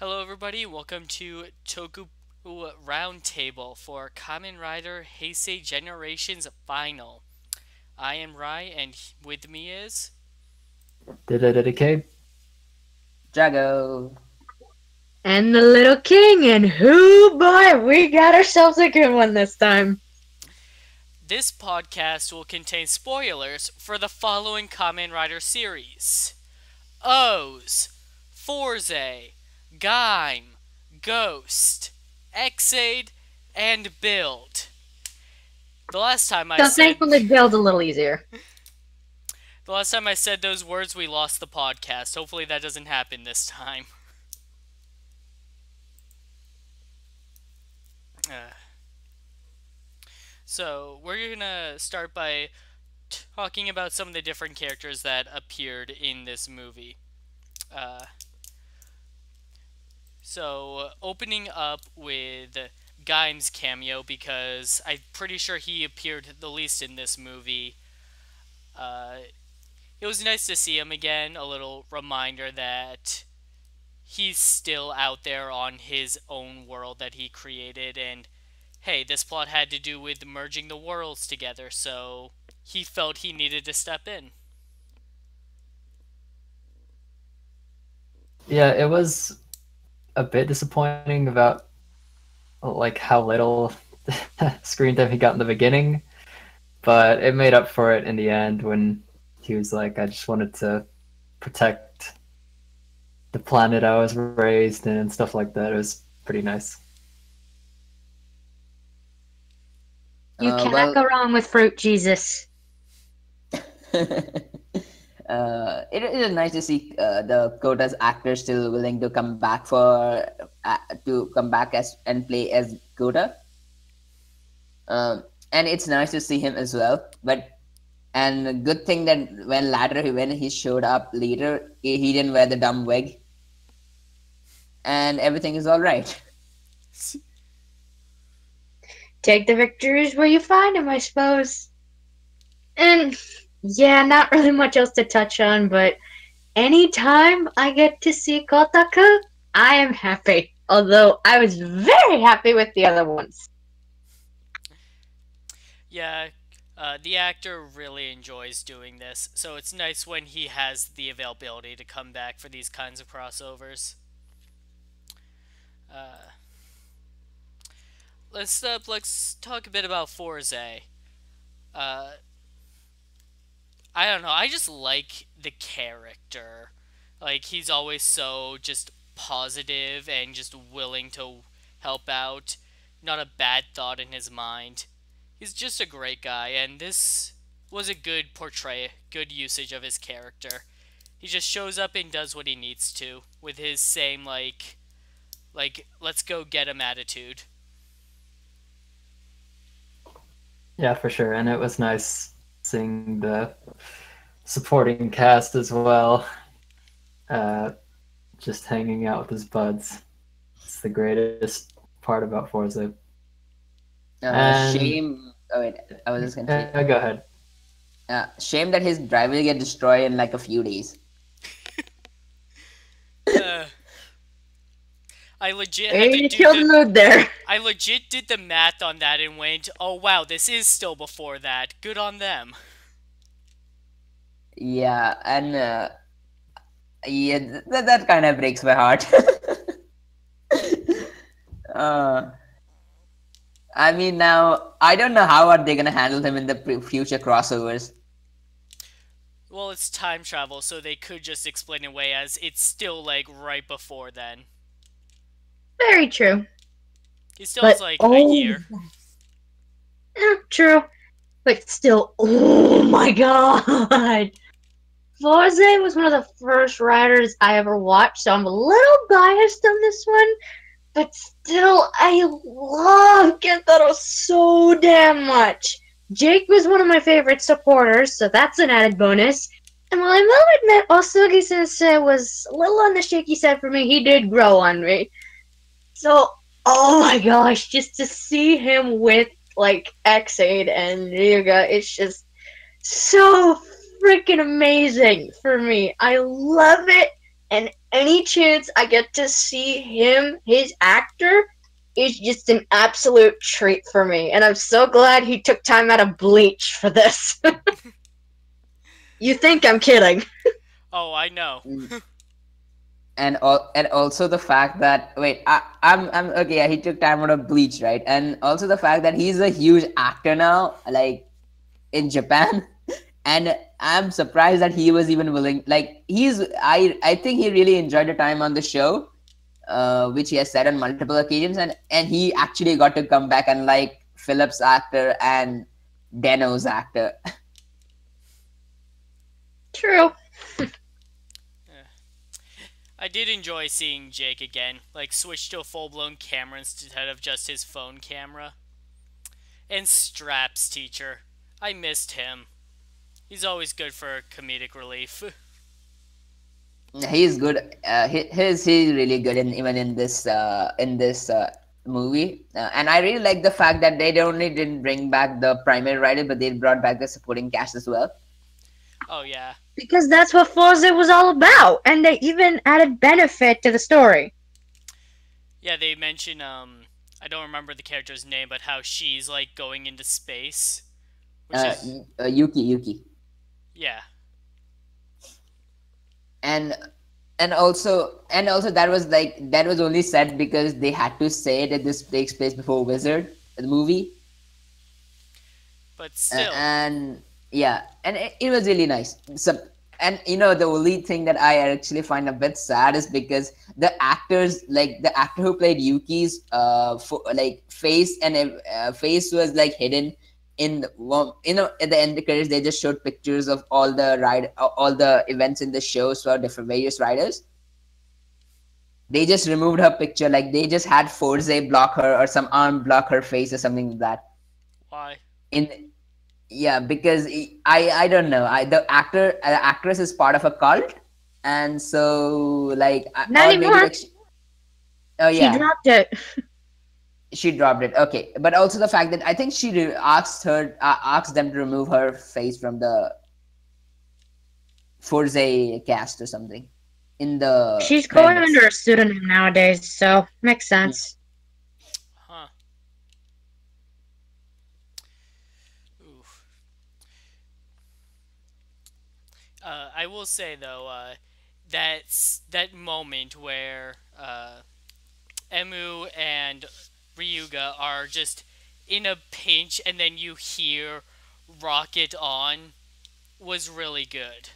Hello, everybody. Welcome to Toku Roundtable for Kamen Rider Heisei Generations Final. I am Rai, and with me is. Dedicate. Jago. And the Little King, and who boy, we got ourselves a good one this time. This podcast will contain spoilers for the following Kamen Rider series: O's, Forze, Gaim, Ghost, Exade, and Build. The last time I So said. thankfully, Bill's a little easier. The last time I said those words, we lost the podcast. Hopefully that doesn't happen this time. So, we're gonna start by talking about some of the different characters that appeared in this movie. Uh, opening up with Gaim's cameo, because I'm pretty sure he appeared the least in this movie. It was nice to see him again, a little reminder that he's still out there on his own world that he created, and hey, this plot had to do with merging the worlds together, so he felt he needed to step in. Yeah, it was a bit disappointing about like how little screen time he got in the beginning, but it made up for it in the end when he was like, "I just wanted to protect the planet I was raised in," and stuff like that. It was pretty nice. You cannot Well, go wrong with fruit, Jesus. it is nice to see the Kota's actor still willing to come back for to come back as and play as Kota. And it's nice to see him as well. And good thing that when he showed up later, he didn't wear the dumb wig, and everything is all right. Take the victories where you find them, I suppose. And yeah, not really much else to touch on, but anytime I get to see Kotaku, I am happy. Although I was very happy with the other ones. Yeah, the actor really enjoys doing this, so it's nice when he has the availability to come back for these kinds of crossovers. Uh, let's talk a bit about Forze. Uh, I don't know. I just like the character. Like, he's always so just positive and just willing to help out. Not a bad thought in his mind. He's just a great guy, and this was a good usage of his character. He just shows up and does what he needs to with his same let's go get him attitude. Yeah, for sure, and it was nice seeing the supporting cast as well. Uh, just hanging out with his buds. It's the greatest part about Forza. And Shame. Oh wait, I was just gonna say. go ahead. Shame that his drive will get destroyed in like a few days. Uh, I legit had Very to do chilled the mood there. I legit did the math on that and went, oh wow, this is still before that. Good on them. Yeah, and yeah, that kind of breaks my heart. uh, I mean, now I don't know how are they gonna handle him in the future crossovers. Well, it's time travel, so they could just explain it away as it's still like right before then. Very true. He still But has like a year. True. But still, oh my god! Forze was one of the first riders I ever watched, so I'm a little biased on this one. But still, I love Kentaro so damn much. Jake was one of my favorite supporters, so that's an added bonus. And while I will admit Osugi Sensei was a little on the shaky side for me, he did grow on me. So, oh my gosh, just to see him with, like, Exade and Ryuga, it's just so freaking amazing for me. I love it, and any chance I get to see him, his actor, is just an absolute treat for me. And I'm so glad he took time out of Bleach for this. You think I'm kidding. Oh, I know. And also the fact that I'm okay. Yeah, he took time out of Bleach, right? And also the fact that he's a huge actor now, like in Japan, and I'm surprised that he was even willing. Like I think he really enjoyed the time on the show, which he has said on multiple occasions, and he actually got to come back and like Philip's actor and Deno's actor. True. I did enjoy seeing Jake again, like switch to a full-blown camera instead of just his phone camera. And Strap's teacher. I missed him. He's always good for comedic relief. He's good. He's really good even in this movie. And I really like the fact that they only didn't bring back the primary writer, but they brought back the supporting cast as well. Oh yeah. Because that's what Forza was all about, and they even added benefit to the story. Yeah, they mention I don't remember the character's name, but how she's like going into space. Which is Yuki. yeah. and and also that was only said because they had to say that this takes place before Wizard, the movie. But still. And yeah, and it was really nice. So, and the only thing that I actually find a bit sad is because the actors, like the actor who played Yuki's face and face was like hidden in at the end of the credits. They just showed pictures of all the events in the shows for different various riders. They just removed her picture, like they just had Forze block her or some arm block her face or something like that. Why? Yeah, because I don't know. The actress is part of a cult, and so like Not or maybe anymore. like oh yeah, She dropped it. she dropped it. Okay, but also the fact that I think she asked them to remove her face from the Forze cast or something in the She's going credits. under a pseudonym nowadays, so makes sense. Huh. Oof. I will say though, that moment where Emu and Ryuga are just in a pinch, and then you hear "Rocket On" was really good.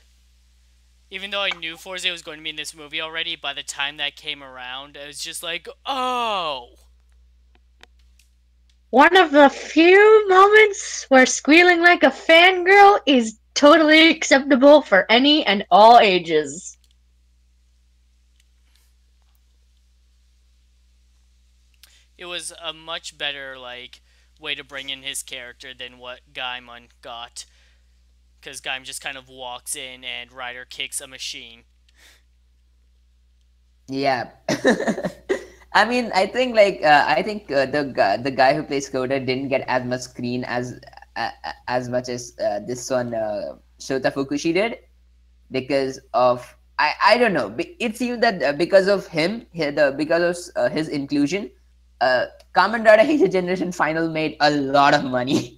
Even though I knew Forza was going to be in this movie already, by the time that came around, I was just like, oh! One of the few moments where squealing like a fangirl is totally acceptable for any and all ages. It was a much better, like, way to bring in his character than what Gaimon got. Because Gaim just kind of walks in and Ryder kicks a machine. Yeah. I mean, I think the guy who plays Coda didn't get as much screen as much as this one Shota Fukushi did, because of I don't know. It seems that because of him, because of his inclusion, Kamen Rider Heisei Generation Final made a lot of money.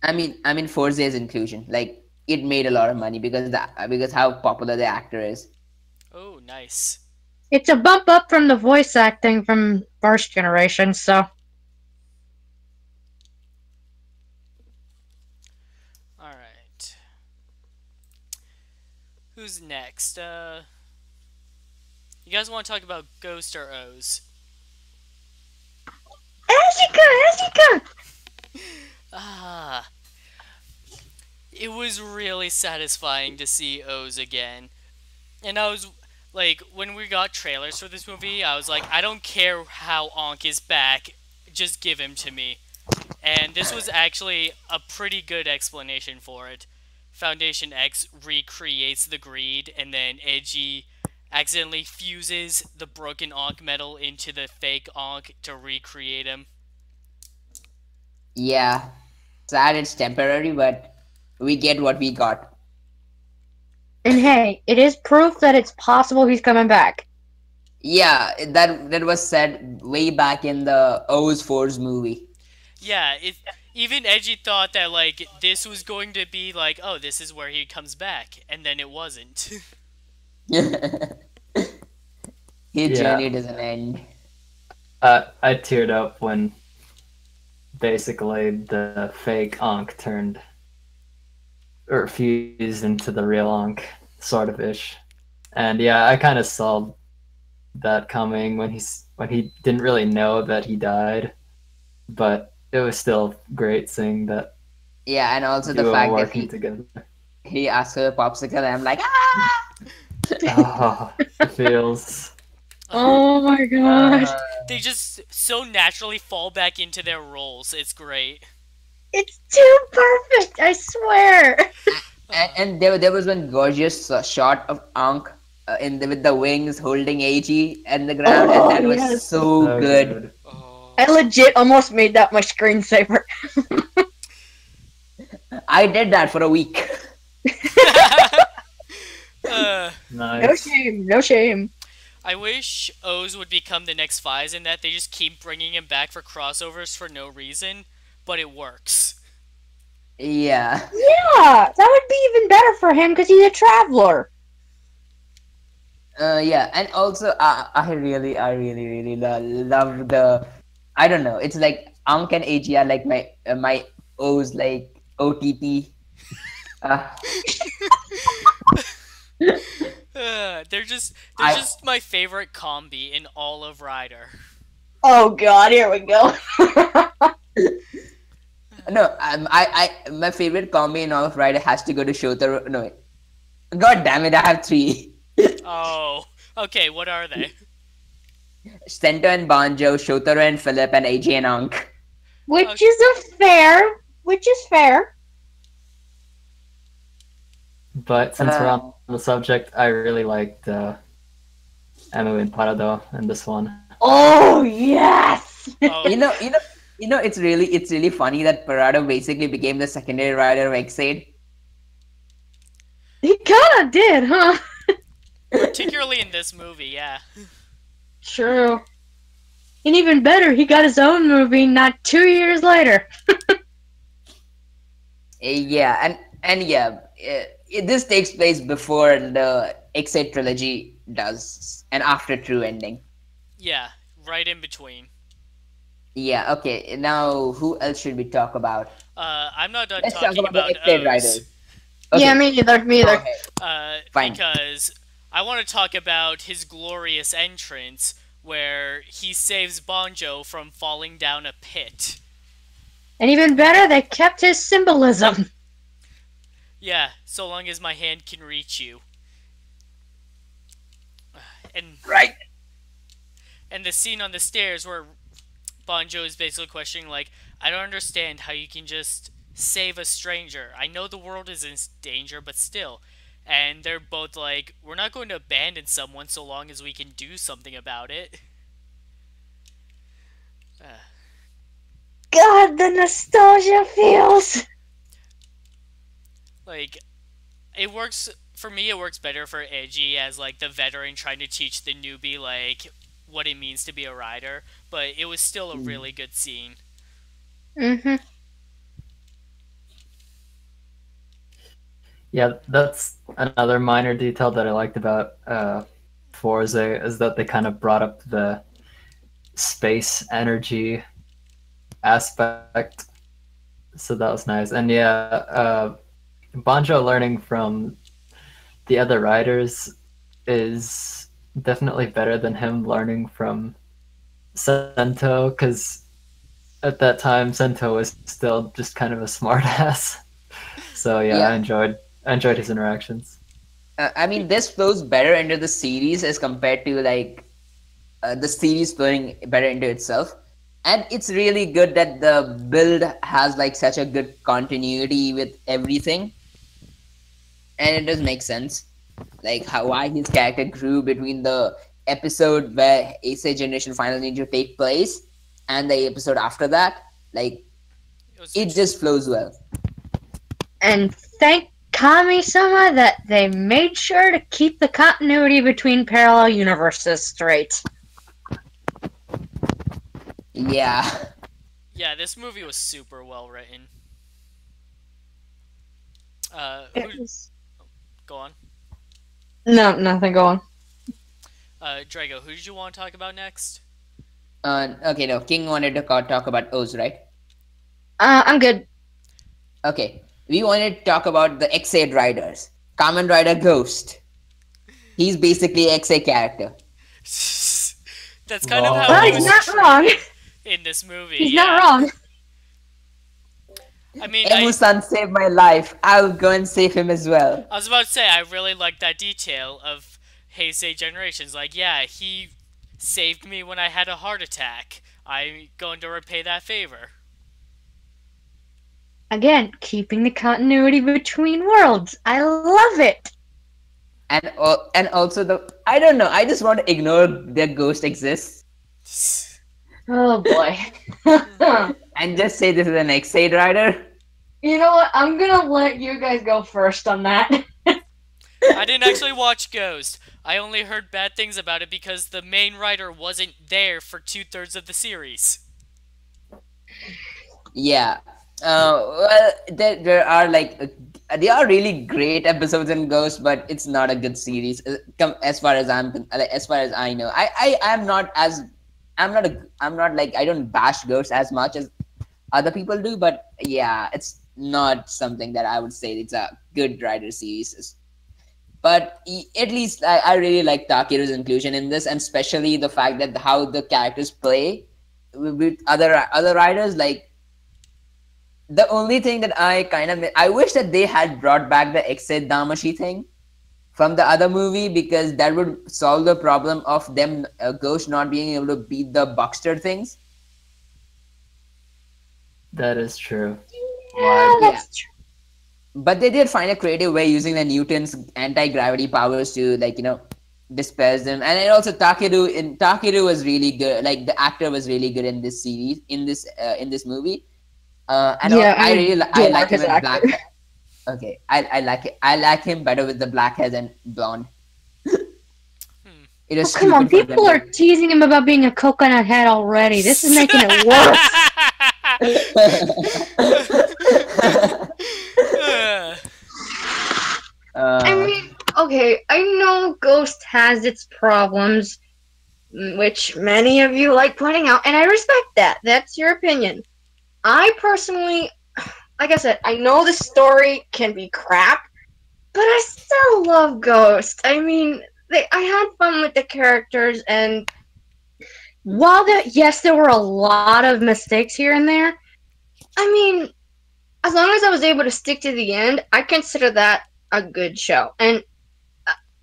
I mean Forze's inclusion, like it made a lot of money because how popular the actor is. Oh, nice. It's a bump up from the voice acting from first generation, so. Alright. Who's next? You guys want to talk about Ghost or O's? Ashika! Ah. It was really satisfying to see O's again. And I was like, when we got trailers for this movie, I was like, I don't care how Ankh is back, just give him to me. And this was actually a pretty good explanation for it. Foundation X recreates the greed, and then Edgy accidentally fuses the broken Ankh metal into the fake Ankh to recreate him. Yeah, sad it's temporary, but we get what we got. And hey, it is proof that it's possible he's coming back. Yeah, that was said way back in the O's Force movie. Yeah, even Edgy thought that like this was going to be like, oh, this is where he comes back, and then it wasn't. His Yeah. journey doesn't end. I teared up when basically the fake Ankh turned or fused into the real Ankh, sort of ish. And yeah, I kind of saw that coming when he didn't really know that he died, but it was still great seeing that Yeah, and also the duo fact that working together. he asked for a popsicle, and I'm like, ah! Oh, it feels. Oh my gosh. They just so naturally fall back into their roles. It's great. It's too perfect, I swear. And there was one gorgeous shot of Ankh with the wings holding AG and the ground, Oh, and that was yes. so good. Oh. I legit almost made that my screensaver. I did that for a week. Uh, No Nice. shame, no shame. I wish O's would become the next Fize in that they just keep bringing him back for crossovers for no reason, but it works. Yeah. Yeah, that would be even better for him because he's a traveler. Yeah, and also I really love the. I don't know. It's like Ankh and AG are like my O's like OTP. Uh, They're just I- just my favorite combi in all of Rider. Oh god, here we go. no, my favorite combi in all of Rider has to go to Shotaro. No, wait. God damn it! I have three. Oh, okay. What are they? Sento and Banjo, Shotaro and Philip, and AJ and Ankh. Which is fair. But since we're on the subject, I really liked Emu and Parado in this one. Oh yes. Oh, It's really funny that Parado basically became the secondary rider of Exade. He kinda did, huh? particularly in this movie, yeah. True. And even better, he got his own movie not 2 years later. Yeah, and yeah, this takes place before the Exade trilogy does, and after True Ending. Yeah, right in between. Yeah. Okay. Now, who else should we talk about? I'm not done Let's talk talking about the about Exade O's. riders. Okay. Yeah, me neither. Me either. Okay. Fine. Because I want to talk about his glorious entrance where he saves Banjo from falling down a pit. And even better, they kept his symbolism. Yeah, so long as my hand can reach you. And Right. and the scene on the stairs where Banjo is basically questioning, like, I don't understand how you can just save a stranger. I know the world is in danger, but still. And they're both like, we're not going to abandon someone so long as we can do something about it. God, the nostalgia feels. Like, it works, for me it works better for Edgy as, like, the veteran trying to teach the newbie, like, what it means to be a rider. But it was still a really good scene. Mm-hmm. Yeah, that's another minor detail that I liked about Forza is that they kind of brought up the space energy aspect. So that was nice. And yeah, Banjo learning from the other riders is definitely better than him learning from Sento, because at that time Sento was still just kind of a smartass. So yeah, I enjoyed his interactions. I mean, this flows better into the series as compared to like the series flowing better into itself. And it's really good that the build has like such a good continuity with everything, and it does make sense, like why his character grew between the episode where Heisei Generation Final need to take place and the episode after that. Like, it just flows well. And thank Kami-sama that they made sure to keep the continuity between parallel universes straight. Yeah. Yeah, this movie was super well written. It was... Go on. No, nothing. Go on. Drago, who did you want to talk about next? Okay, no. King wanted to talk about O's, right? I'm good. Okay. We wanted to talk about the X8 riders. Kamen Rider Ghost. He's basically X8 character. That's kind of how Well, he he's was not wrong. in this movie. He's yeah. not wrong. I mean, Emu-san saved my life. I'll go and save him as well. I was about to say, I really like that detail of Heisei Generations. Like, yeah, he saved me when I had a heart attack. I'm going to repay that favor. Again, keeping the continuity between worlds. I love it. And also I don't know. I just want to ignore that Ghost exists Oh boy. and just say this is an X8 rider. You know what? I'm gonna let you guys go first on that. I didn't actually watch Ghost. I only heard bad things about it because the main writer wasn't there for 2/3 of the series. Yeah. Well, there are there are really great episodes in Ghost, but it's not a good series as far as as far as I know. I'm not like I don't bash Ghost as much as other people do, but yeah, it's not something that I would say it's a good writer series. But at least I really like Takeru's inclusion in this, and especially the fact that how the characters play with other writers. Like, the only thing that I wish that they had brought back the Exit Damashi thing from the other movie, because that would solve the problem of them Ghost not being able to beat the Buckster things. That is true. Yeah, that's true. But they did find a creative way using the Newton's anti-gravity powers to disperse them. And it also Takeru was really good. Like, the actor was really good in this series, in this movie. And Yeah, I like him his in actor. black hair. Okay, I like it. I like him better with the black hair than blonde. It is Come on, stupid for them people are teasing him about being a coconut head already. This is making it worse. I mean, okay, I know Ghost has its problems, which many of you like pointing out, and I respect that. That's your opinion. I personally, like I said, I know the story can be crap, but I still love Ghost. I mean, I had fun with the characters, and while yes, there were a lot of mistakes here and there, I mean, as long as I was able to stick to the end, I consider that a good show. And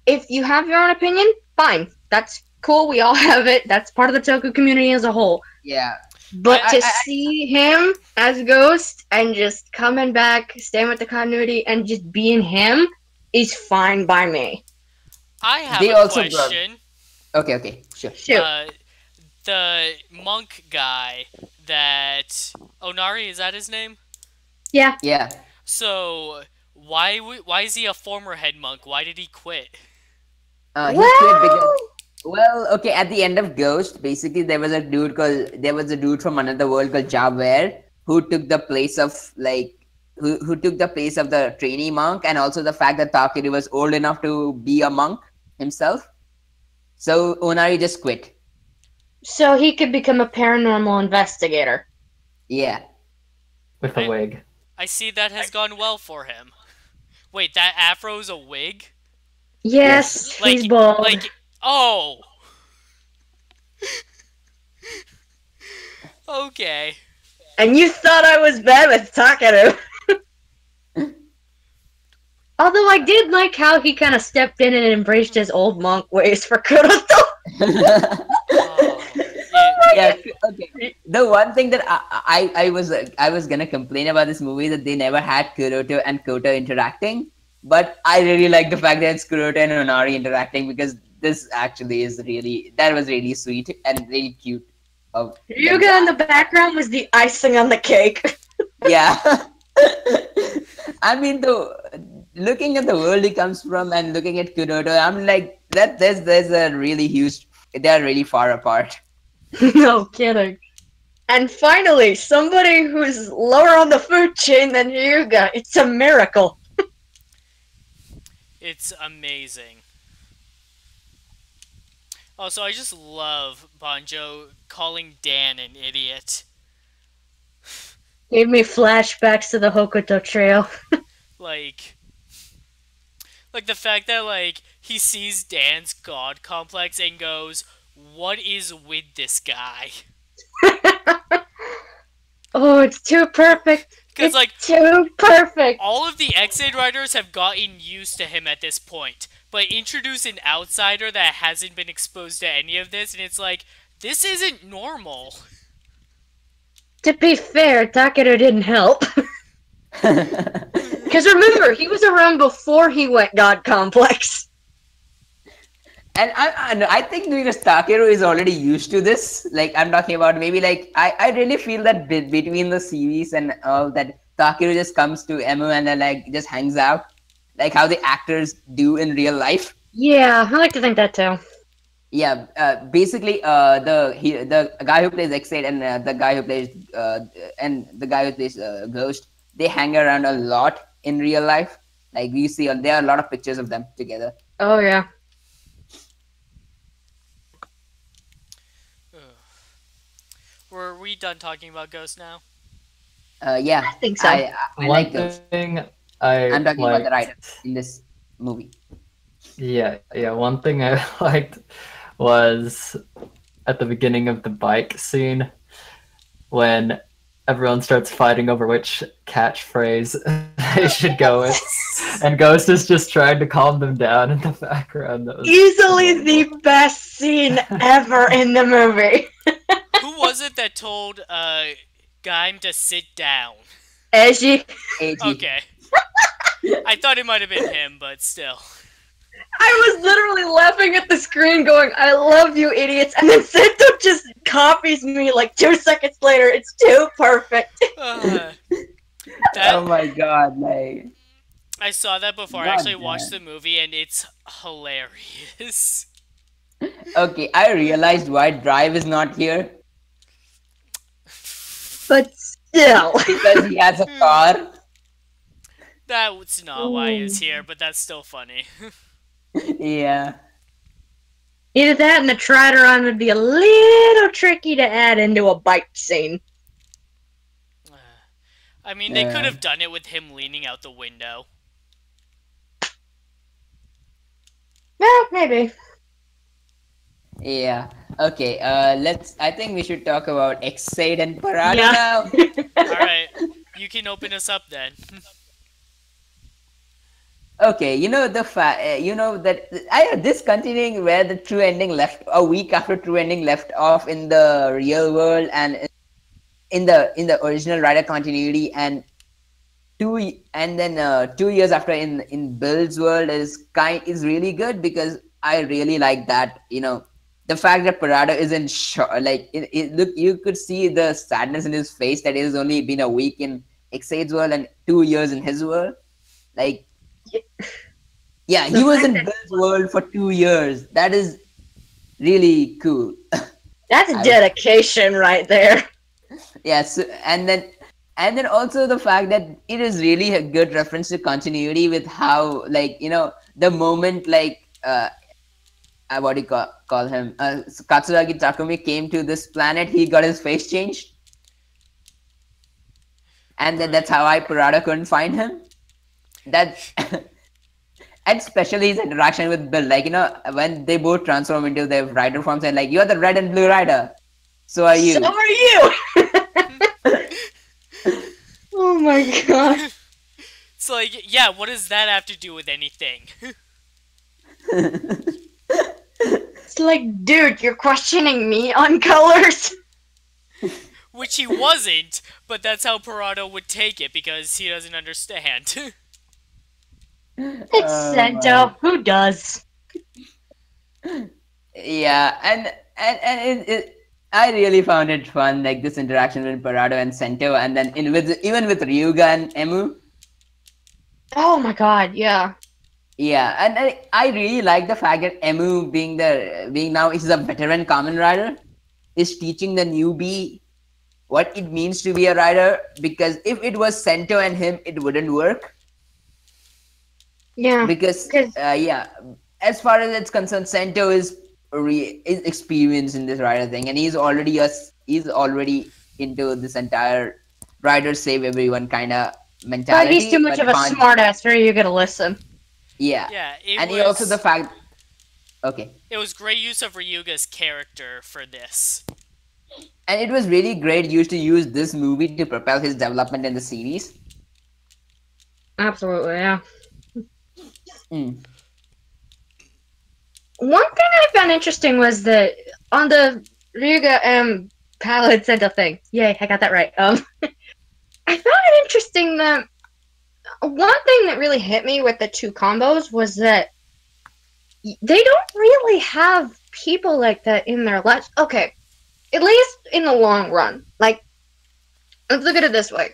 if you have your own opinion, fine. That's cool. We all have it. That's part of the Toku community as a whole. Yeah. But to see him as Ghost and just coming back, staying with the continuity, and just being him is fine by me. I have They a also question. Okay, sure. Shoot. The monk guy that Onari, is that his name? Yeah. Yeah. So why is he a former head monk? Why did he quit? He quit because, well, okay, at the end of Ghost, basically there was a dude from another world called Javert who took the place of who took the place of the trainee monk, and also the fact that Takeru was old enough to be a monk himself. So Onari just quit. So he could become a paranormal investigator. Yeah. With a wig. I see that has gone well for him. Wait, that afro's a wig? Yes, he's bald. Oh! Okay. And you thought I was bad with Takeru. Although I did like how he kind of stepped in and embraced his old monk ways for Kuroto. Yeah, okay. The one thing that I was gonna complain about this movie is that they never had Kuroto and Kota interacting, but I really like the fact that it's Kuroto and Onari interacting, because this actually was really sweet and really cute. Ryuga in the background was the icing on the cake. Yeah. I mean, though, looking at the world he comes from and looking at Kuroto, I'm like that. There's a really huge. They're really far apart. No kidding. And finally, somebody who's lower on the food chain than Hyuga. It's a miracle. It's amazing. Also, I just love Banjo calling Dan an idiot. Gave me flashbacks to the Hokuto Trail. Like, like the fact that like he sees Dan's god complex and goes, "What is with this guy?" Oh, it's too perfect. Because It's like too perfect. all of the X-Aid writers have gotten used to him at this point, but introduce an outsider that hasn't been exposed to any of this, and it's like, this isn't normal. To be fair, Takeru didn't help. Because remember, he was around before he went God Complex. And I think because Takeru is already used to this. Like I'm talking about maybe like I really feel that between the series and all that Takeru just comes to Emu and then like just hangs out, like how the actors do in real life. Yeah, I like to think that too. Yeah, basically, the guy who plays X8 and the guy who plays Ghost, they hang around a lot in real life. Like we see, there are a lot of pictures of them together. Oh yeah. Were we done talking about Ghost now? Yeah, I think so. I One like Ghost. thing I'm talking about the liked- writer in this movie. Yeah, one thing I liked was at the beginning of the bike scene when everyone starts fighting over which catchphrase they should go with. And Ghost is just trying to calm them down in the background. That was Easily the best scene ever in the movie. Who was it that told Gaim to sit down? Eiji. Okay. I thought it might have been him, but still. I was literally laughing at the screen going, I love you idiots, and then Sento just copies me like 2 seconds later. It's too perfect. That, Oh my god, like I saw that before I God actually damn. watched the movie, and it's hilarious. okay, I realized why Drive is not here But still. because he has a car. That's not why he's here, but that's still funny. Yeah. Either that and the Trideron would be a little tricky to add into a bike scene. I mean, they Yeah. could have done it with him leaning out the window. Well, maybe. Yeah. Okay. I think we should talk about Excite and Parada Yeah. now. Alright, you can open us up then. Okay. You know you know that this continuing where the true ending left a week after true ending left off in the real world and in the original writer continuity and 2 years after in Bill's world is really good because I really like that. You know, the fact that Parada isn't sure, like look, you could see the sadness in his face that it has only been a week in Exade's world and 2 years in his world. Like, yeah, he was in Bill's world for 2 years. That is really cool. That's a dedication right there. Yes, and then also the fact that it is really a good reference to continuity with how, like, you know, the moment like what do you call him, Katsuragi Takumi came to this planet, he got his face changed, and then that's how Parada couldn't find him. That's and especially his interaction with Bill, like, you know, when they both transform into their rider forms and like, you're the red and blue rider, so are you. So are you. Oh my god. It's like, yeah, what does that have to do with anything? It's like, dude, you're questioning me on colors? Which he wasn't, but that's how Parado would take it because he doesn't understand. It's Oh, Sento. Who does? Yeah, and I really found it fun, like this interaction with Parado and Sento, and then even with Ryuga and Emu. Oh my god, yeah. Yeah, and I really like the fact that Emu being now is a veteran Kamen Rider is teaching the newbie what it means to be a rider, because if it was Sento and him, it wouldn't work. Yeah. Because Because yeah, as far as it's concerned, Sento is experienced in this rider thing, and he's already into this entire rider save everyone kind of but he's too mentality. much But of a smartass for you to listen. yeah, Yeah, and he also the fact. Okay. it was great use of Ryuga's character for this. And it was really great used to use this movie to propel his development in the series. Absolutely, yeah. Mm. One thing I found interesting was that on the Ryuga Pallid Sento thing. Yay, I got that right. I found it interesting that one thing that really hit me with the two combos was that they don't really have people like that in their lives. Okay, at least in the long run. Like, let's look at it this way.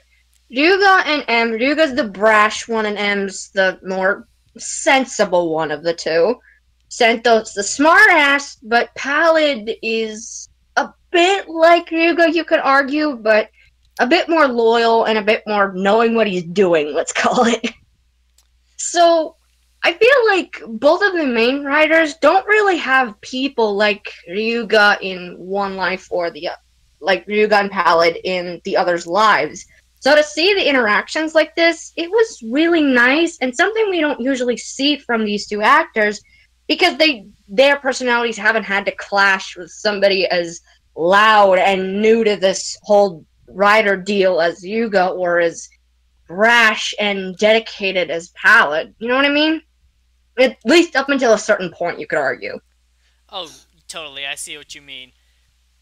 Ryuga and M. Ryuga's the brash one and M's the more sensible one of the two. Sento's the smartass, but Pallid is a bit like Ryuga, you could argue, but a bit more loyal and a bit more knowing what he's doing, let's call it. So, I feel like both of the main writers don't really have people like Ryuga in One Life or like Ryuga and Pallid in the others' lives. So to see the interactions like this, it was really nice and something we don't usually see from these two actors because their personalities haven't had to clash with somebody as loud and new to this whole writer deal as Yuga or as brash and dedicated as Pallid. You know what I mean? At least up until a certain point, you could argue. Oh, totally. I see what you mean.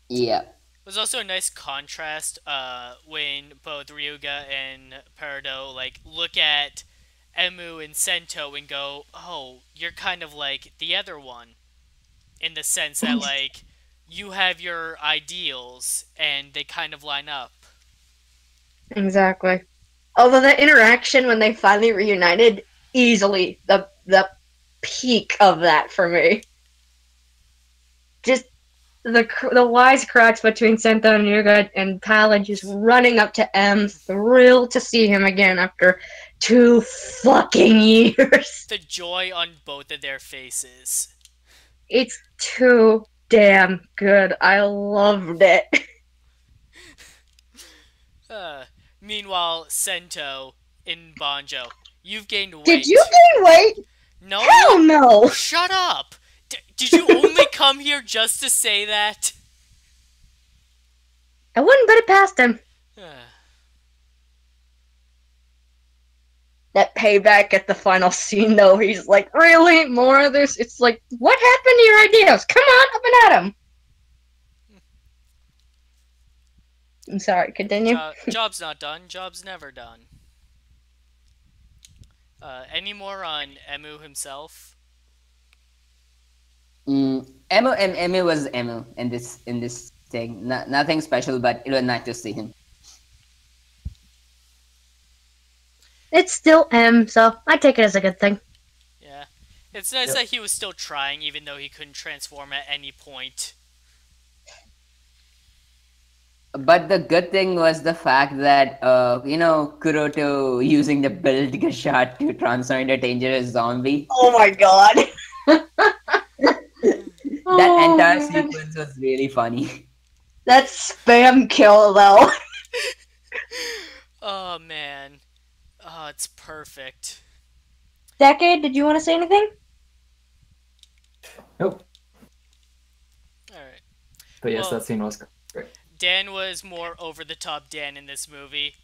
Yeah. It was also a nice contrast when both Ryuga and Peridot like look at Emu and Sento and go, "Oh, you're kind of like the other one," in the sense that like you have your ideals and they kind of line up. Exactly. Although the interaction when they finally reunited, easily the peak of that for me. Just the wise cracks between Sento and Ryuga and Pallid just running up to M, thrilled to see him again after 2 fucking years. The joy on both of their faces. It's too damn good. I loved it. Meanwhile, Sento in Banjo, you've gained weight. Did you gain weight? No. Hell no. Shut up. Did you only come here just to say that? I wouldn't put it past him. That payback at the final scene, though, he's like, really? More of this? It's like, what happened to your ideas? Come on, up and at him. I'm sorry, continue. Job's not done. Job's never done. Any more on Emu himself? Emu was Emu in this thing. Nothing special, but it was nice to see him. It's still M, so I take it as a good thing. Yeah. It's nice that he was still trying, even though he couldn't transform at any point. But the good thing was the fact that, Kuroto using the build shot to transform into a dangerous zombie. Oh my god. That entire sequence was really funny. That spam kill, though. Oh, man. Oh, it's perfect. Decade, did you want to say anything? Nope. Alright. But yes, Well, that scene was great. Dan was more over-the-top Dan in this movie.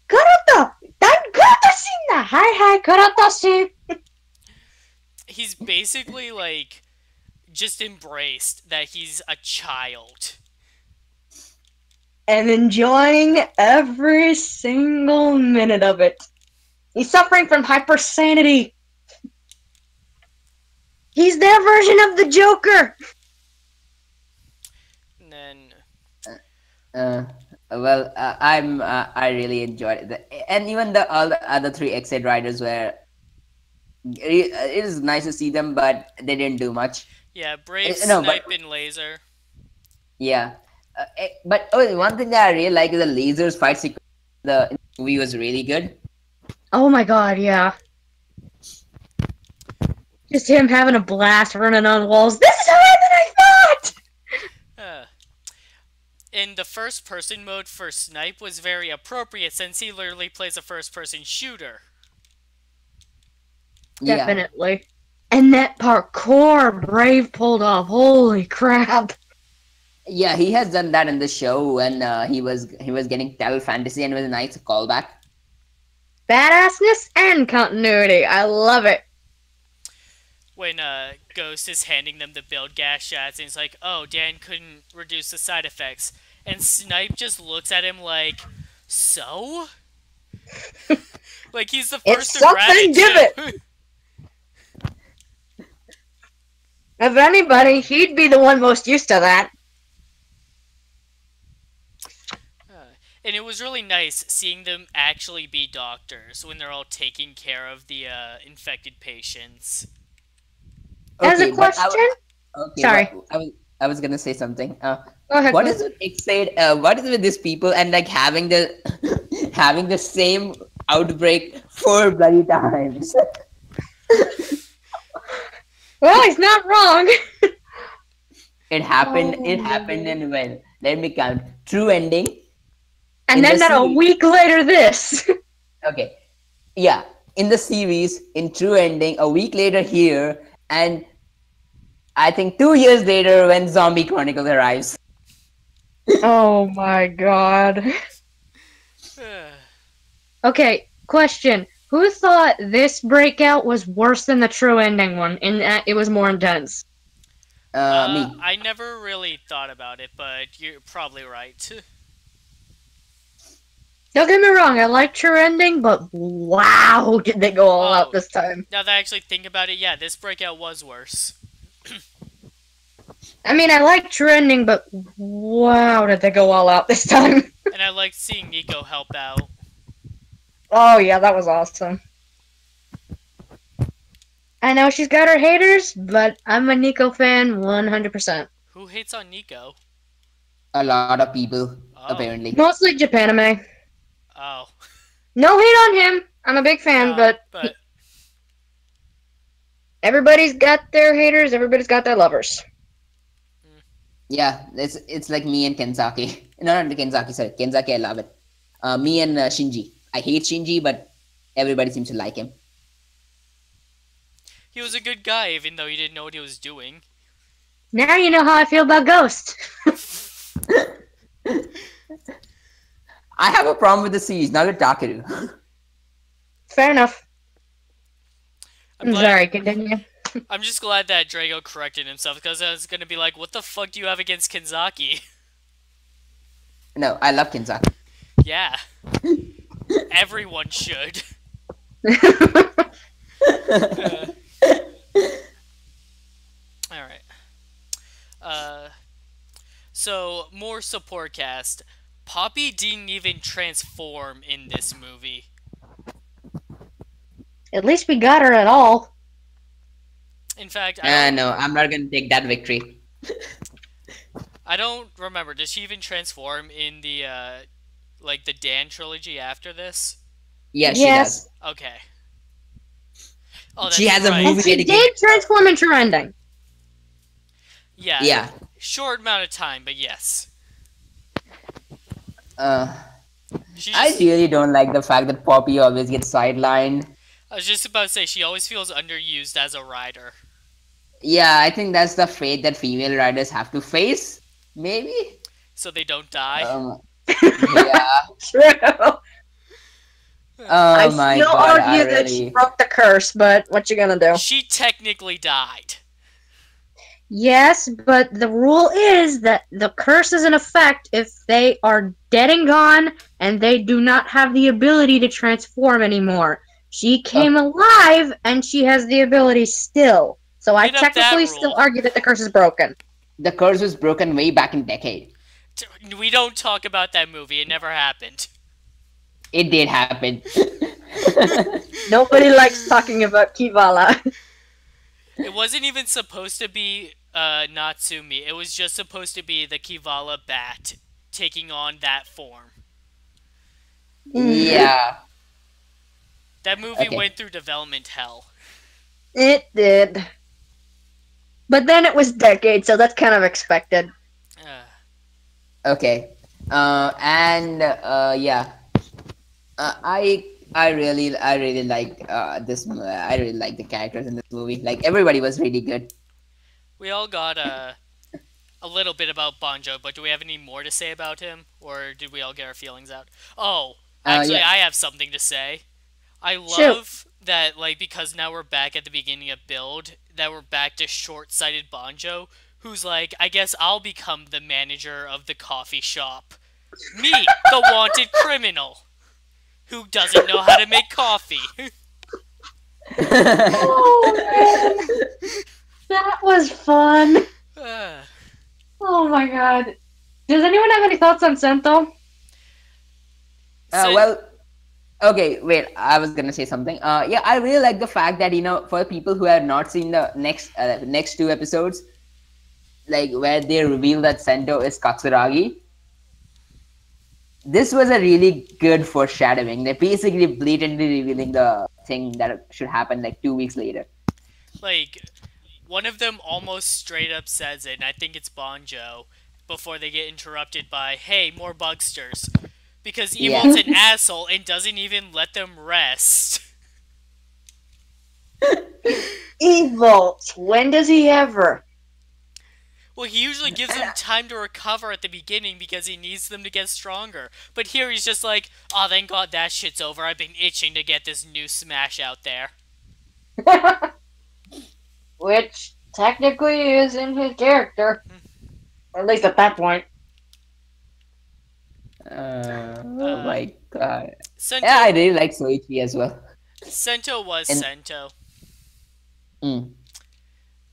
Kuroto! Kuroto-san! Hi, Kuroto-san! He's basically, like, just embraced that he's a child. And enjoying every single minute of it. He's suffering from hypersanity. He's their version of the Joker. And then... I really enjoyed it, and even the all the other three Exit riders were. It is nice to see them, but they didn't do much. Yeah, Brave, No, but Snipe, and Laser. yeah, but one thing that I really like is the lasers fight sequence. In the movie was really good. Oh my god, yeah. Just him having a blast running on walls. This is harder than I thought! Uh, in the first-person mode for Snipe was very appropriate since he literally plays a first-person shooter. Yeah, Definitely. And that parkour Brave pulled off. Holy crap. yeah, he has done that in the show when he was getting Tell Fantasy, and it was a nice callback. Badassness and continuity. I love it. When Ghost is handing them the build gas shots, and he's like, "Oh, Dan couldn't reduce the side effects," and Snipe just looks at him like, "So?" Like he's the It's first to grab something, it. give too. If anybody, he'd be the one most used to that. And it was really nice seeing them actually be doctors when they're all taking care of the infected patients. As a Okay, but question? okay, Sorry. I was gonna say something. Go ahead. What go is with Exit? What is with these people and like having the having the same outbreak 4 bloody times? Well, he's not wrong. It happened. Oh, It happened in when? Let me count. True ending. And In then the not a series- week later, this. Okay. Yeah. In the series, in True Ending, a week later here, and I think 2 years later when Zombie Chronicles arrives. Oh my god. Okay, question. Who thought this breakout was worse than the true ending one, in that it was more intense? Me. I never really thought about it, but you're probably right. Don't get me wrong, I like true ending, but wow, did they go all out Oh. this time. Now that I actually think about it, yeah, this breakout was worse. I mean, I like true ending, but wow, did they go all out this time. And I liked seeing Nico help out. Oh yeah, that was awesome. I know she's got her haters, but I'm a Nico fan 100%. Who hates on Nico? A lot of people, Oh. apparently. Mostly Japanime. Oh. No hate on him. I'm a big fan, No, but everybody's got their haters, everybody's got their lovers. Yeah, it's like me and Kenzaki. No, not Kenzaki, sorry. Kenzaki, I love it. Me and Shinji. I hate Shinji, but everybody seems to like him. he was a good guy, even though he didn't know what he was doing. Now you know how I feel about Ghost. I have a problem with the series, not with Takeru. Fair enough. I'm I'm glad- sorry, continue. I'm just glad that Drago corrected himself, because I was gonna be like, what the fuck do you have against Kenzaki? No, I love Kenzaki. Yeah. Everyone should. Alright. So, more support cast. Poppy didn't even transform in this movie. At least we got her at all. In fact, I No, I'm not gonna take that victory. don't remember. Does she even transform in the, like, the Dan trilogy after this? Yeah, she Yes. does. Okay. Oh, that's She has a right. movie And she dedicated. did transform into ending. Yeah. Yeah. Short amount of time, but yes. She I just, really don't like the fact that Poppy always gets sidelined. I was just about to say, she always feels underused as a rider. Yeah, I think that's the fate that female riders have to face. Maybe. So they don't die. Yeah. True. I Oh my still god, argue I that she really. broke the curse, but what you gonna do? She technically died. Yes, but the rule is that the curse is in effect if they are dead and gone and they do not have the ability to transform anymore. She came alive and she has the ability still. So I Made up that technically rule. still argue that the curse is broken. The curse was broken way back in decade. We don't talk about that movie. It never happened. It did happen. Nobody likes talking about Kivala. It wasn't even supposed to be Natsumi. It was just supposed to be the Kivala bat taking on that form. Yeah. That movie Okay. went through development hell. It did. But then it was decades, so that's kind of expected. Okay. Yeah. I really like I really like the characters in this movie. Like everybody was really good. We all got a little bit about Banjo, but do we have any more to say about him? Or did we all get our feelings out? Oh, actually, Yeah. I have something to say. I Shoot. love that, like, because now we're back at the beginning of Build, that we're back to short-sighted Banjo, who's like, I guess I'll become the manager of the coffee shop. Me, the wanted criminal, who doesn't know how to make coffee. Oh man, that was fun. Oh my god. Does anyone have any thoughts on Sento? So- Well, okay, wait. I was gonna say something. Yeah, I really like the fact that for people who have not seen the next two episodes, like where they reveal that Sento is Katsuragi. This was a really good foreshadowing. They're basically blatantly revealing the thing that should happen like 2 weeks later. like, one of them almost straight up says it, and I think it's Banjo, before they get interrupted by, hey, more bugsters. Because Yeah. Evil's an asshole and doesn't even let them rest. Evil. When does he ever? Well, he usually gives them time to recover at the beginning because he needs them to get stronger. But here he's just like, oh, thank God that shit's over. I've been itching to get this new smash out there. Which technically is in his character. Or at least at that point. Oh my god. Sento, Yeah, I really like Soichi as well. Sento was And- Sento. Mm.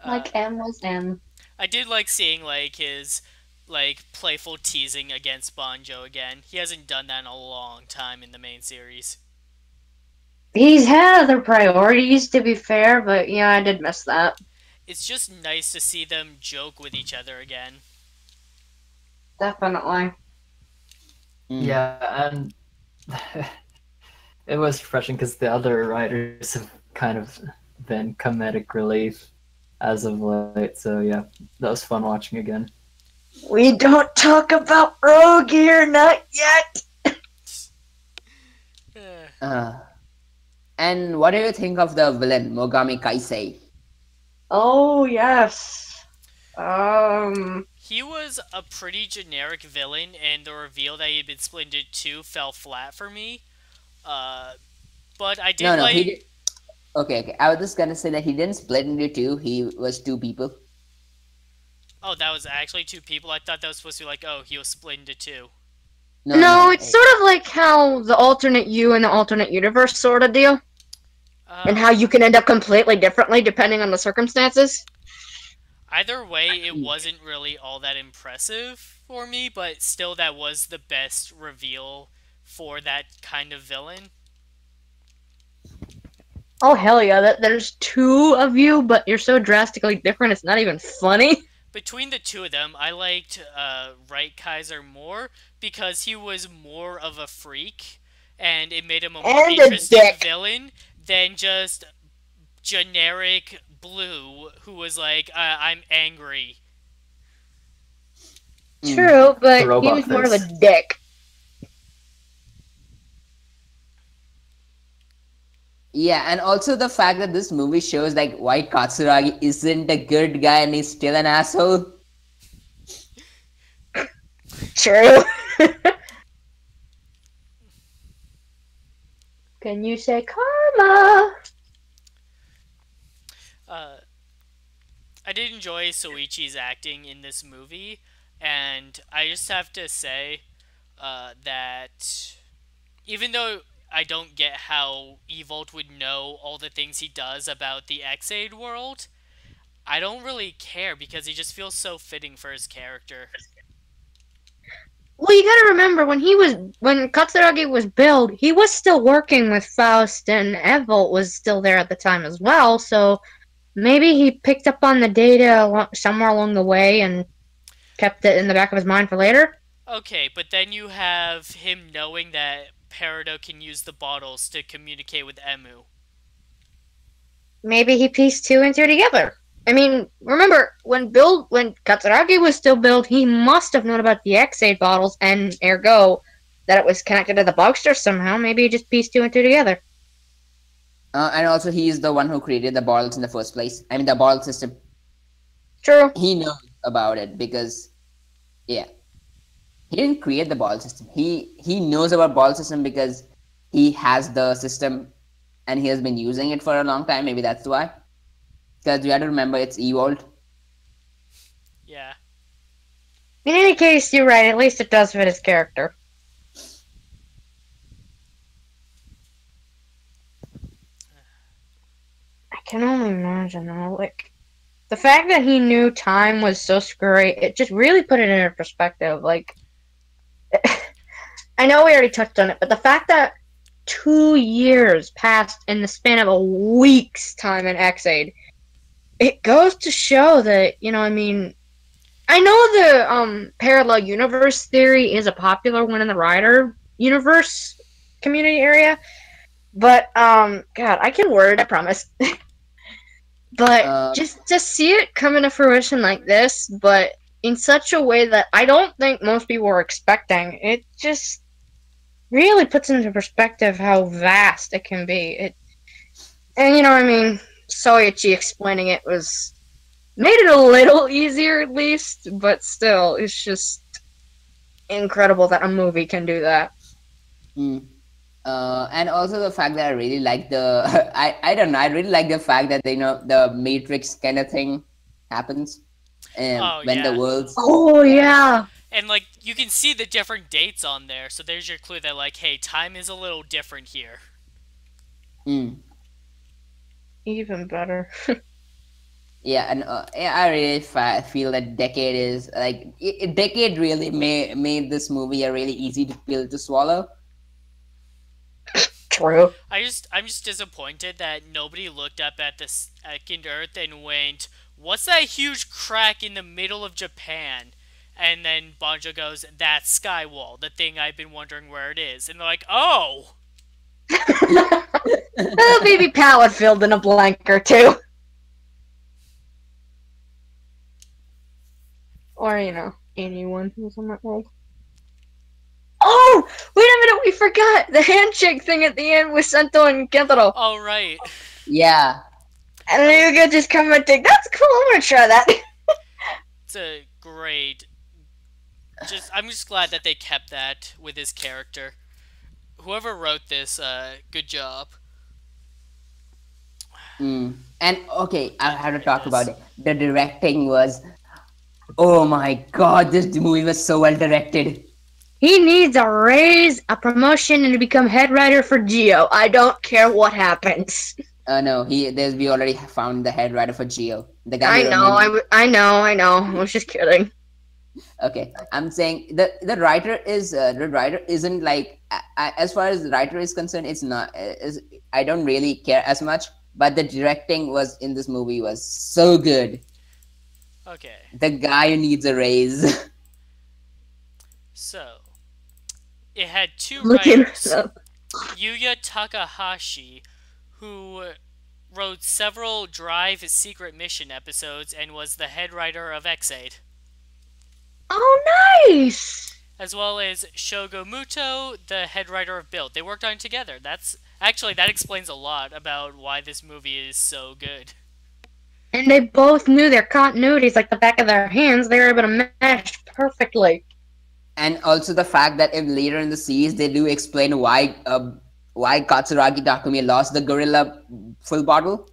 Like M was M. I did like seeing, like, his, like, playful teasing against Banjo again. He hasn't done that in a long time in the main series. He's had other priorities, to be fair, but yeah, I did miss that. It's just nice to see them joke with each other again. Definitely. Mm. Yeah, and it was refreshing because the other writers have kind of been comedic relief as of late. So yeah, that was fun watching again. We don't talk about Rogue here, not yet! And what do you think of the villain Mogami Kaisei? Oh, yes. He was a pretty generic villain, and the reveal that he had been split into two fell flat for me. But I did No, like... he did. Okay. I was just gonna say that he didn't split into two. He was two people. Oh, that was actually two people? I thought that was supposed to be like, oh, he was split into two. No, it's sort of like how the alternate you and the alternate universe sort of deal. And how you can end up completely differently depending on the circumstances. Either way, it wasn't really all that impressive for me, but still that was the best reveal for that kind of villain. Oh, hell yeah, there's two of you, but you're so drastically different, it's not even funny. Between the two of them, I liked Right Kaiser more because he was more of a freak, and it made him a more And a interesting dick. villain than just generic Blue, who was like, I'm angry. True, but he robot was more of a face. dick. Yeah, and also the fact that this movie shows like why Katsuragi isn't a good guy and he's still an asshole. True. Can you say karma? I did enjoy Soichi's acting in this movie, and I just have to say that even though I don't get how Evolt would know all the things he does about the X-Aid world, I don't really care because he just feels so fitting for his character. Well, you gotta remember when Katsuragi was built, he was still working with Faust, and Evolt was still there at the time as well. So maybe he picked up on the data somewhere along the way and kept it in the back of his mind for later. Okay, but then you have him knowing that Peridot can use the bottles to communicate with Emu. Maybe he pieced two and two together. I mean, remember when Katsuragi was still built, he must have known about the X8 bottles and ergo that it was connected to the Bugster somehow. Maybe he just pieced two and two together. And also, he is the one who created the bottles in the first place. I mean, the bottle system. True. He knows about it because, yeah, he didn't create the bottle system. He knows about bottle system because he has the system and he has been using it for a long time. Maybe that's why. Because you have to remember it's Evolved. Yeah. In any case, you're right. At least it does fit his character. I can only imagine, though. Like, the fact that he knew time was so screwy, it just really put it into perspective. Like, I know we already touched on it, but the fact that 2 years passed in the span of a week's time in X-Aid, it goes to show that, I mean, I know the parallel universe theory is a popular one in the Rider universe community area, but God, I can word, I promise. But just to see it come into fruition like this, but in such a way that I don't think most people were expecting, it just really puts into perspective how vast it can be. And I mean, Soichi explaining it made it a little easier at least, but still, it's just incredible that a movie can do that. And also the fact that I really like the I don't know, I really like the fact that the Matrix kind of thing happens when the worlds. Oh yeah. And like you can see the different dates on there, so there's your clue that like, hey, time is a little different here. Even better. Yeah, and I really feel that Decade is like Decade really made this movie a really easy pill to swallow. True. I'm just disappointed that nobody looked up at the second Earth and went, "What's that huge crack in the middle of Japan?" And then Bonjo goes, "That's Skywall, the thing I've been wondering where it is." And they're like, "Oh." Oh, maybe Pallet filled in a blank or two. Or, anyone who's on that world. Oh! Wait a minute, we forgot! The handshake thing at the end with Sento and Kentaro. Oh, right. Yeah. And Ryuga just commenting, that's cool, I'm gonna try that. It's a great... I'm just glad that they kept that with his character. Whoever wrote this, good job. And okay, I have to talk about it. The directing was... Oh my god, this movie was so well directed. He needs a raise, a promotion, and to become head writer for Geo. I don't care what happens. No, we already found the head writer for Geo. The guy. I know. I was just kidding. Okay, I'm saying the writer isn't like as far as the writer is concerned, it's not. I don't really care as much, but the directing was in this movie was so good. Okay. The guy needs a raise. So, it had two writers, Yuya Takahashi, who wrote several Drive Secret Mission episodes and was the head writer of X8. Oh, nice! As well as Shogo Muto, the head writer of Build. They worked on it together. That explains a lot about why this movie is so good. And they both knew their continuities like the back of their hands. They were able to mesh perfectly. And also the fact that if later in the series they do explain why Katsuragi Takumi lost the gorilla full bottle.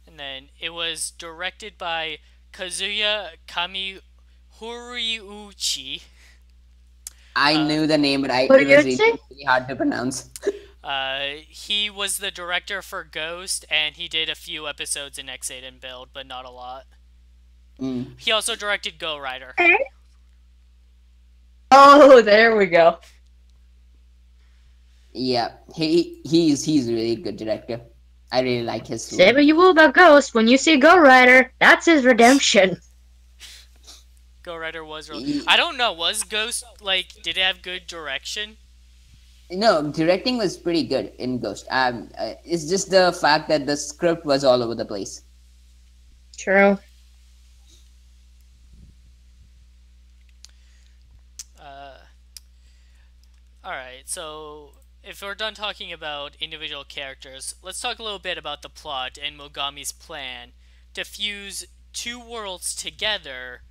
And then it was directed by Kazuya Kamihoriuchi. I knew the name, but it was really hard to pronounce. He was the director for Ghost, and he did a few episodes in X8 and Build, but not a lot. He also directed Go Rider. Oh, there we go. Yeah, he's a really good director. I really like his Say story. what you will about Ghost. When you see Go Rider, that's his redemption. Go Rider was real. I He- don't know. Was Ghost like? Did it have good direction? no, directing was pretty good in Ghost. It's just the fact that the script was all over the place. True. Uh, all right. So if we're done talking about individual characters, let's talk a little bit about the plot and Mogami's plan to fuse two worlds together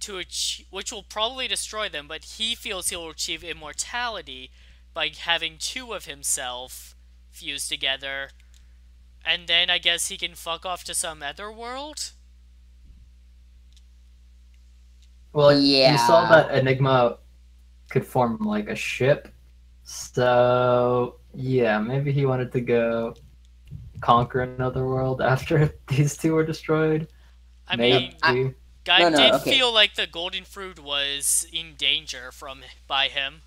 to achieve, which will probably destroy them, but he feels he will achieve immortality by having two of himself fused together, and then I guess he can fuck off to some other world. Well, you saw Yeah. that Enigma could form like a ship. So yeah, maybe he wanted to go conquer another world after these two were destroyed. I No, mean, Maybe. guy no, did okay. feel like the golden fruit was in danger from by him.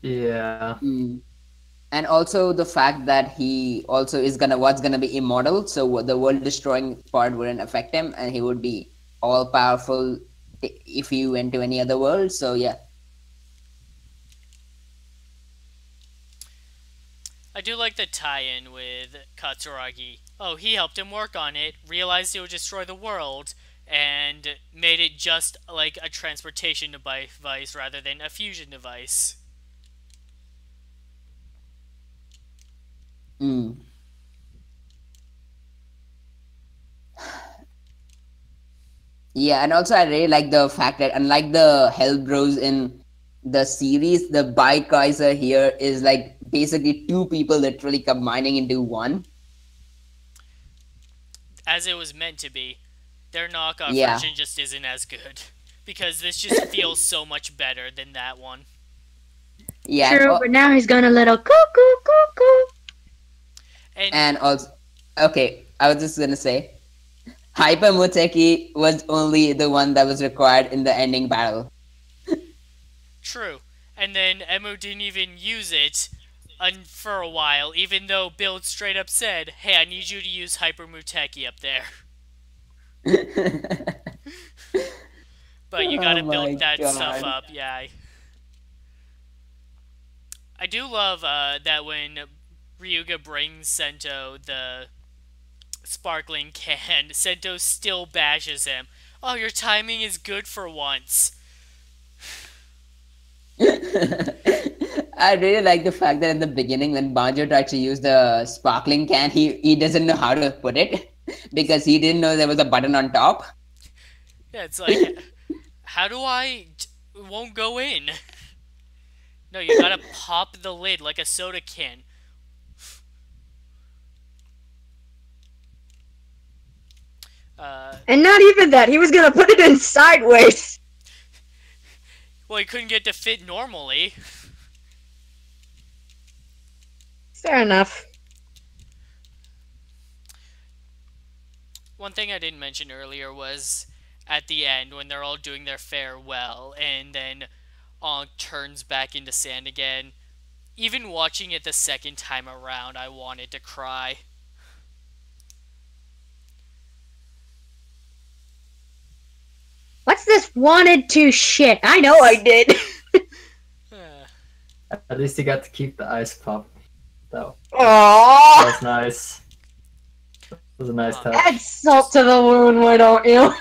Yeah. Mm. And also the fact that he also is gonna be immortal, so the world destroying part wouldn't affect him, and he would be all powerful if he went to any other world. So yeah. I do like the tie-in with Katsuragi. Oh, he helped him work on it, realized it would destroy the world, and made it just like a transportation device rather than a fusion device. Mm. Yeah, and also I really like the fact that unlike the Hell Bros in the series, the Bikaiser here is like basically two people literally combining into one. As it was meant to be. Their knockoff Yeah. version just isn't as good. Because this just feels so much better than that one. Yeah, True, but now he's going a little cuckoo, cuckoo. and also, okay, I was just gonna say, Hyper Muteki was only the one that was required in the ending battle. True. And then Emu didn't even use it for a while, even though Build straight up said, hey, I need you to use Hyper Muteki up there. But you gotta Oh build my that stuff God. up, yeah. I do love that when Ryuga brings Sento the sparkling can, Sento still bashes him. Oh, your timing is good for once. I really like the fact that in the beginning, when Banjo tried to use the sparkling can, he doesn't know how to put it because he didn't know there was a button on top. Yeah, it's like, how do I... It won't go in. No, you gotta pop the lid like a soda can. And not even that, he was gonna put it in sideways. Well, he couldn't get to fit normally. Fair enough. One thing I didn't mention earlier was at the end when they're all doing their farewell and then Ankh turns back into sand again. Even watching it the second time around, I wanted to cry. What's this wanted to shit? I know I did. At least he got to keep the ice pop, though. Aww. That's nice. That was a nice touch. Add salt to the wound, why don't you?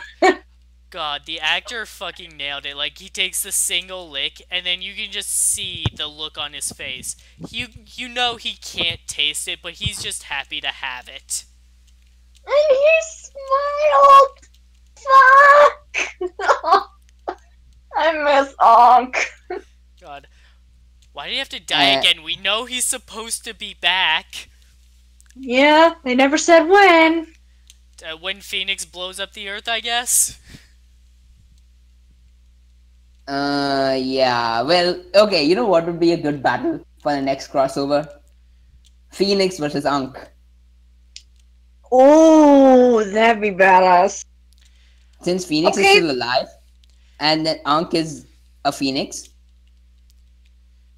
God, the actor fucking nailed it. Like, he takes the single lick, and then you can just see the look on his face. You know he can't taste it, but he's just happy to have it. And he smiled. Fuck. I miss Ankh. God. Why did he have to die Uh, again? We know he's supposed to be back. Yeah, they never said when. When Phoenix blows up the Earth, I guess? Yeah. Well, okay. You know what would be a good battle for the next crossover? Phoenix versus Ankh. Oh, that'd be badass. Since Phoenix is Okay. still alive, and then Ankh is a phoenix.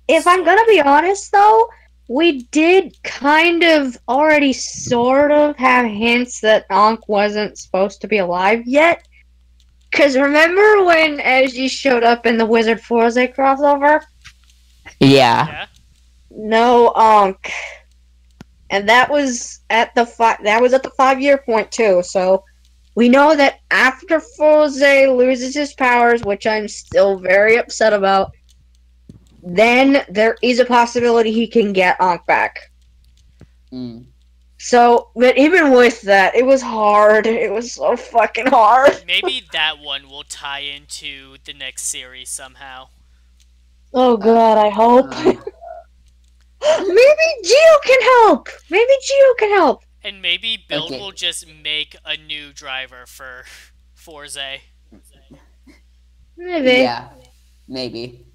If I'm gonna be honest, though, we did kind of already sort of have hints that Ankh wasn't supposed to be alive yet. Because remember when Eiji showed up in the Wizard Forze crossover? Yeah. Yeah. No Ankh. And that was at the 5-year point too, so we know that after Forze loses his powers, which I'm still very upset about, then there is a possibility he can get Ankh back. Mm. So, but even with that, it was hard. It was so fucking hard. Maybe that one will tie into the next series somehow. Oh god, I hope. Uh, Maybe Geo can help! Maybe Geo can help! And maybe Build Okay. will just make a new driver for Forze. Maybe. yeah, maybe.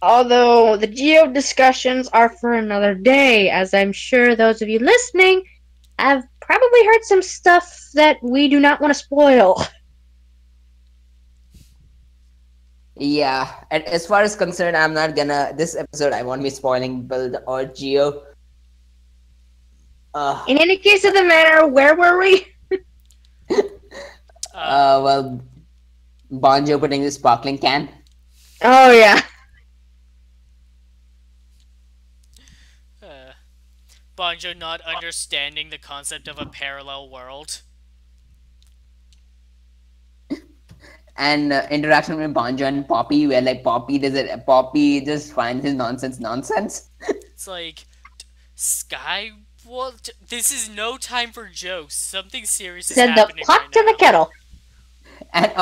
Although the Geo discussions are for another day, as I'm sure those of you listening have probably heard some stuff that we do not want to spoil. Yeah, and as far as concerned, I'm not gonna. This episode, I won't be spoiling Build or Geo. In any case of the matter, where were we? Well, Bonjo putting the sparkling can. Oh yeah. Banjo not understanding the concept of a parallel world. And interaction with Bonjo and Poppy, where like Poppy just finds his nonsense. It's like, Sky, what? This is no time for jokes. Something serious is Said the happening pot right to now. the kettle. And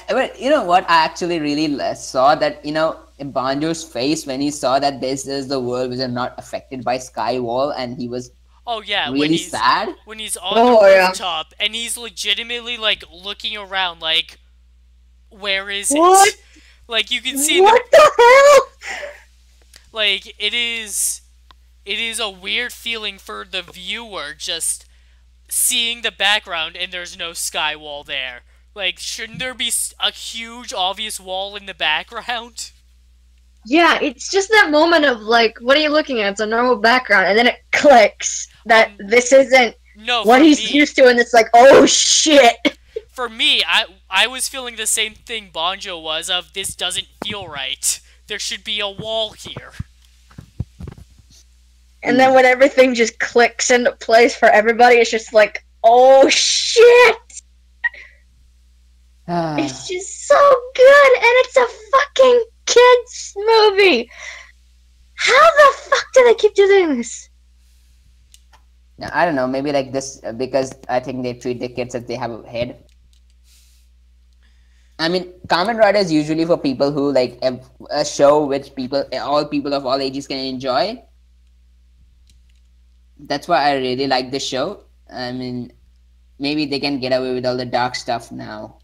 but you know what? I actually really saw that, in Banjo's face when he saw that this is the world which is not affected by Skywall, and he was Oh yeah, really sad. when he's on Oh, the yeah. rooftop and he's legitimately like looking around, like, where is What? it? Like you can see What the hell? like it is a weird feeling for the viewer just seeing the background and there's no sky wall there. Like, shouldn't there be a huge obvious wall in the background? Yeah, it's just that moment of like, what are you looking at? It's a normal background, and then it clicks that this isn't No, what for he's me, used to, and it's like, oh shit. for me, I was feeling the same thing Bonjo was of this doesn't feel right. There should be a wall here. And then when everything just clicks into place for everybody, it's just like, oh shit. It's just so good, and it's a fucking kids movie. How the fuck do they keep doing this? Now, I don't know, maybe like this because I think they treat the kids as they have a head. I mean, Kamen Rider is usually for people who like a show which all people of all ages can enjoy. That's why I really like this show. I mean, maybe they can get away with all the dark stuff now,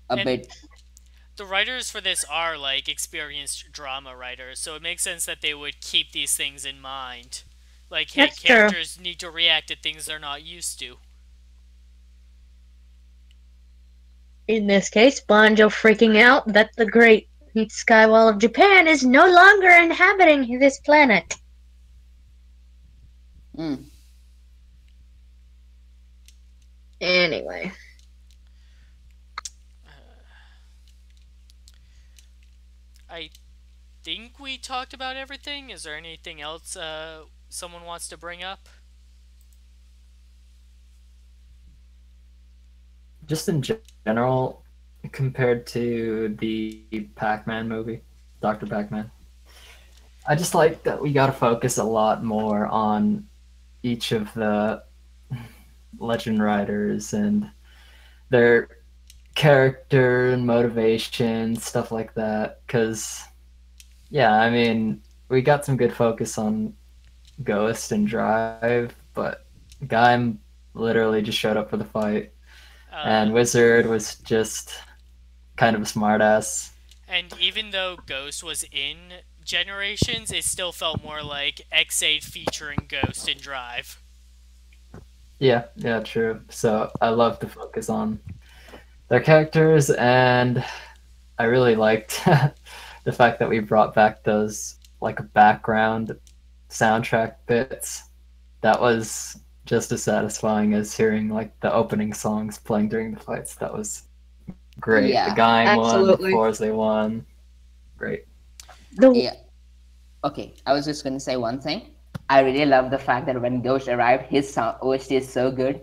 a And bit. the writers for this are, like, experienced drama writers, so it makes sense that they would keep these things in mind. Like, hey, That's true. characters need to react to things they're not used to. In this case, Banjo freaking out that the great Skywall of Japan is no longer inhabiting this planet. Hmm. Anyway. I think we talked about everything. Is there anything else someone wants to bring up? Just in general, compared to the Pac-Man movie, Dr. Pac-Man, I just like that we got to focus a lot more on each of the legend riders and their character and motivation, stuff like that. Because, yeah, I mean, we got some good focus on Ghost and Drive, but Guy literally just showed up for the fight. And Wizard was just kind of a smartass. And even though Ghost was in Generations, it still felt more like X8 featuring Ghost and Drive. Yeah, true. So I love to focus on their characters, and I really liked the fact that we brought back those like background soundtrack bits, that was just as satisfying as hearing like the opening songs playing during the fights. That was great. The Yeah, Gaim one, the Absolutely. Forza one, great. The yeah. Okay, I was just gonna say one thing. I really love the fact that when Ghost arrived, his sound OST is so good.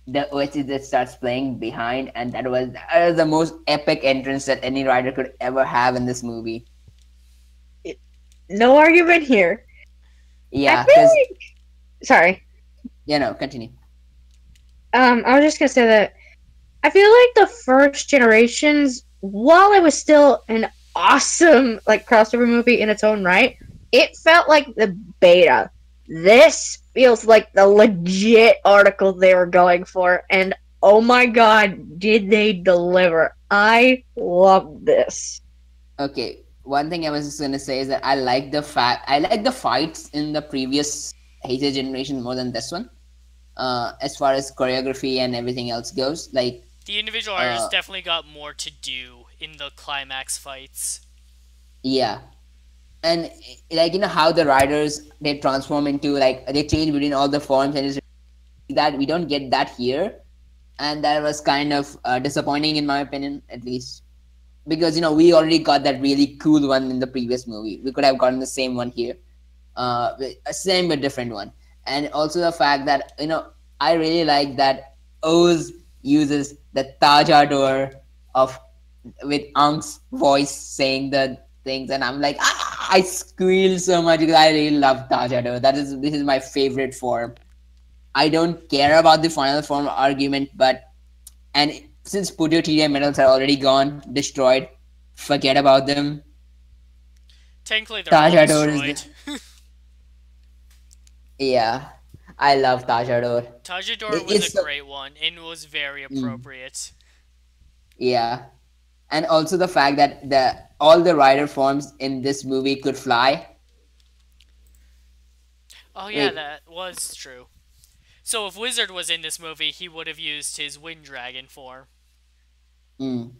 The OST that starts playing behind, and that was the most epic entrance that any rider could ever have in this movie. no argument here. I Yeah, feel because like sorry. continue. I was just gonna say that I feel like the first generations, while it was still an awesome like crossover movie in its own right, it felt like the beta. This feels like the legit article they were going for, and oh my god, did they deliver! I love this. Okay, one thing I was just gonna say is that I like the fights in the previous Heisei generation more than this one. As far as choreography and everything else goes, like The individual riders uh, definitely got more to do in the climax fights. yeah, and like how the riders they transform into like they change between all the forms and it's that we don't get that here, and that was kind of disappointing in my opinion, at least because we already got that really cool one in the previous movie. We could have gotten the same one here, same but different one. And also the fact that I really like that Oz uses the Taja door of with Ank's voice saying the things, and I'm like, I squeal so much because I really love Taja door. This is my favorite form. I don't care about the final form argument, but and since Pudio medals are already gone, destroyed, forget about them. Technically, they're all Tajador is destroyed. yeah. I love Tajador. Tajador was a It's great one and was very mm, appropriate. yeah, and also the fact that the all the rider forms in this movie could fly. Oh yeah, Like, that was true. So if Wizard was in this movie, he would have used his Wind Dragon form, mm,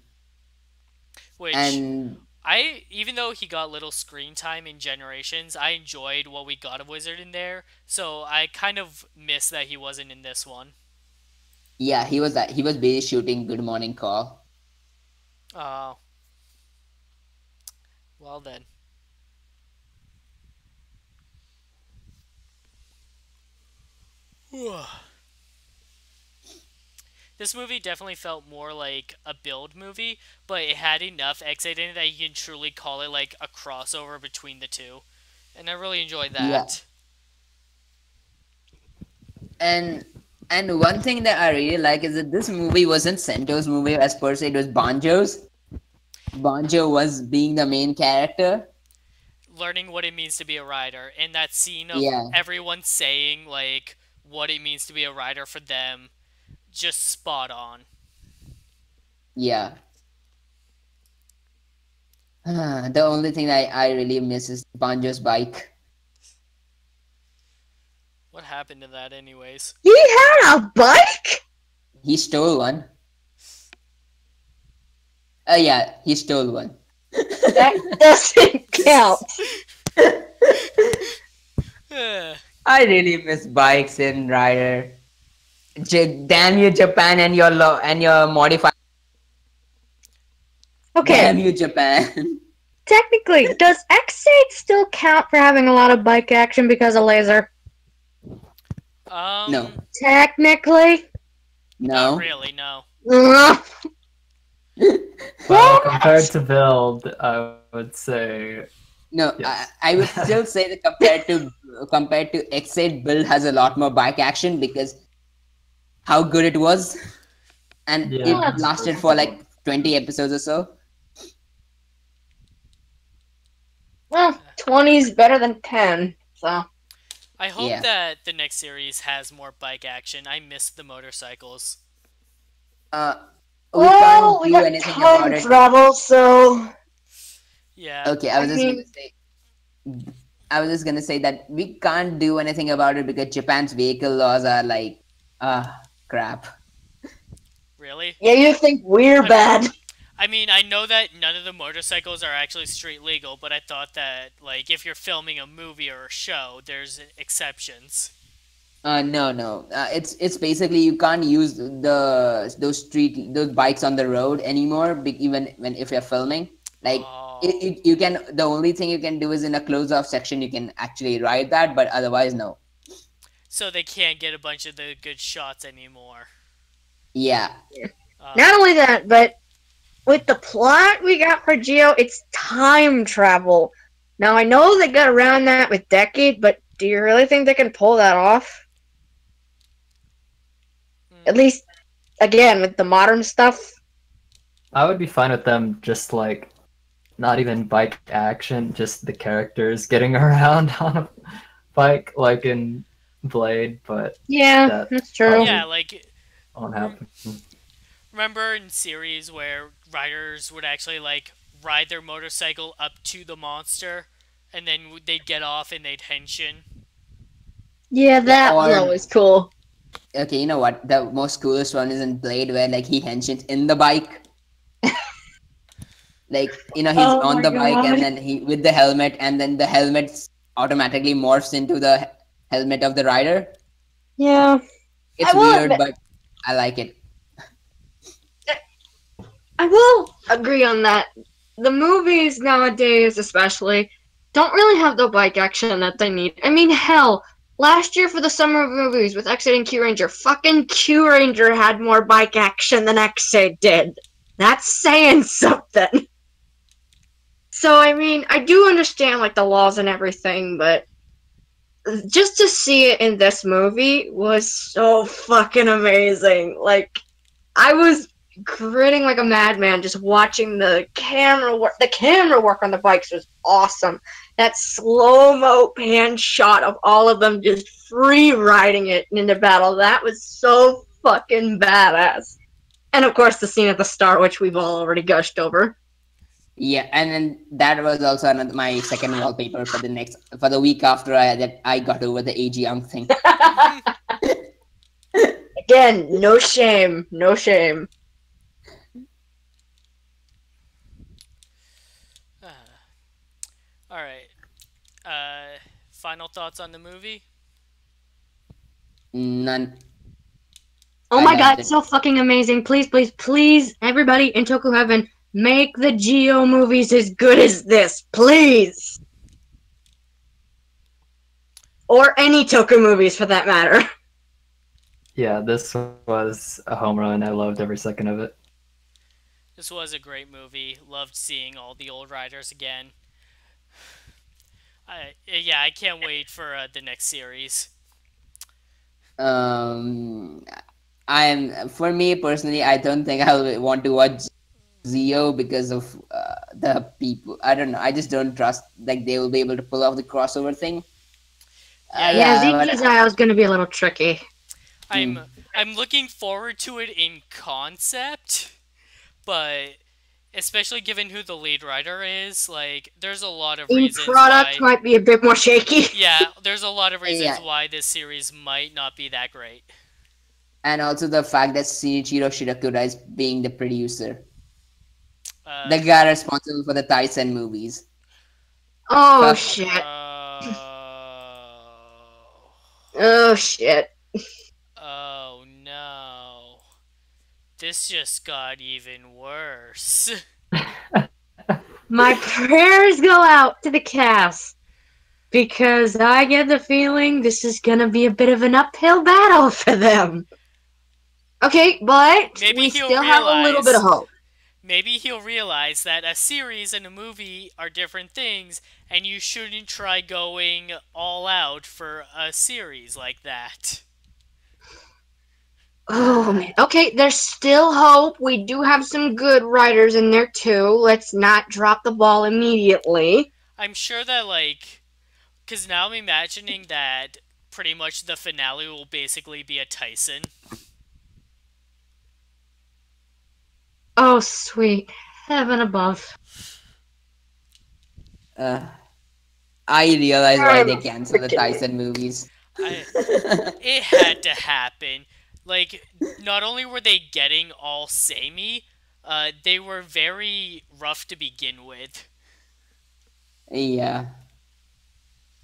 which and even though he got little screen time in Generations, I enjoyed what we got of Wizard in there. So I kind of miss that he wasn't in this one. yeah, he was busy shooting Good Morning Call. Oh, well then. This movie definitely felt more like a build movie, but it had enough exit in it that you can truly call it like a crossover between the two. And I really enjoyed Yeah, that. and one thing that I really like is that this movie wasn't Sento's movie as per se; it was Banjo's. Banjo was being the main character. Learning what it means to be a rider, and that scene of Yeah, everyone saying like what it means to be a rider for them, just spot on. yeah. The only thing I really miss is Banjo's bike. What happened to that, anyways? He had a bike? He stole one. Yeah, he stole one. That doesn't count. I really miss bikes in Rider. Damn you, Japan, and your modified. Okay, Damn you, Japan. technically, does X8 still count for having a lot of bike action because of laser? No. Technically. Not No. really, no. Ugh. Well, compared to build, I would say No, yes. I would still say that compared to X8 build has a lot more bike action because how good it was, and Yeah, it that's lasted true. for like 20 episodes or so. Well, 20 is better than 10, so. I hope Yeah. that the next series has more bike action. I miss the motorcycles. Uh, we Well, can't we do got anything about time it. travel, so. Yeah. Okay, I mean, I was just gonna say that we can't do anything about it because Japan's vehicle laws are like, crap. Really? yeah, you think we're I mean, bad. I mean, I know that none of the motorcycles are actually street legal, but I thought that, like, if you're filming a movie or a show, there's exceptions. No, no. It's basically you can't use those bikes on the road anymore. Even when if you're filming, like Oh. you can. The only thing you can do is in a closed off section you can actually ride that, but otherwise no. So they can't get a bunch of the good shots anymore. Yeah, Not Uh, only that, but with the plot we got for Geo, it's time travel. Now I know they got around that with Decade, but do you really think they can pull that off? At hmm. least, again, with the modern stuff. I would be fine with them just like not even bike action, just the characters getting around on a bike like in Blade, but Yeah, that that's true. Yeah, probably like, won't rem- happen. remember in series where riders would actually, like, ride their motorcycle up to the monster, and then they'd get off and they'd henshin? Yeah, yeah. that was Or always cool. okay, you know what? The most coolest one is in Blade where like he henshins in the bike. Like he's Oh on my the bike and god. then he with the helmet and then the helmet automatically morphs into the helmet of the rider. Yeah. I It's will weird, admit, but I like it. I will agree on that. The movies nowadays, especially, don't really have the bike action that they need. I mean, hell, last year for the summer movies with Exit and Q Ranger, fucking Q Ranger had more bike action than Exit did. That's saying something. So, I mean, I do understand, like, the laws and everything, but just to see it in this movie was so fucking amazing. Like, I was grinning like a madman just watching the camera work. The camera work on the bikes was awesome. That slow mo pan shot of all of them just free riding it into battle. That was so fucking badass. And of course, the scene at the start, which we've all already gushed over. Yeah, and then that was also my second wallpaper for the week after I got over the AG Young thing. Again, no shame, no shame. Alright. Final thoughts on the movie? None. Oh I my loved god, it. so fucking amazing. Please, please, please, everybody in Toku Heaven, make the Geo movies as good as this. Please. Or any Toku movies for that matter. Yeah, this was a home run. I loved every second of it. This was a great movie. Loved seeing all the old riders again. Yeah, I can't wait for the next series. Um, for me personally, I don't think I'll want to watch Zio because of the people. I don't know. I just don't trust like they will be able to pull off the crossover thing. Yeah, Yeah, Yeah, but Ziki's Eye is gonna be a little tricky. I'm mm, I'm looking forward to it in concept, but especially given who the lead writer is, like, there's a lot of In reasons product why. might be a bit more shaky. Yeah, there's a lot of yeah, reasons why this series might not be that great. and also the fact that Shinichiro Shirakura is being the producer, Uh, the guy responsible for the Tyson movies. Oh Fuck. shit. oh, Oh shit. oh no, this just got even worse. My prayers go out to the cast. Because I get the feeling this is gonna be a bit of an uphill battle for them. Okay, but Maybe we he'll still have a little bit of realize. hope. Maybe he'll realize that a series and a movie are different things, and you shouldn't try going all out for a series like that. Oh man. Okay, there's still hope. We do have some good writers in there too. Let's not drop the ball immediately. I'm sure that, like, because now I'm imagining that pretty much the finale will basically be a Tyson. Oh sweet. Heaven above. Uh, I realize why they I'm canceled the freaking Tyson movies. I It had to happen. Like, not only were they getting all samey, they were very rough to begin with. Yeah.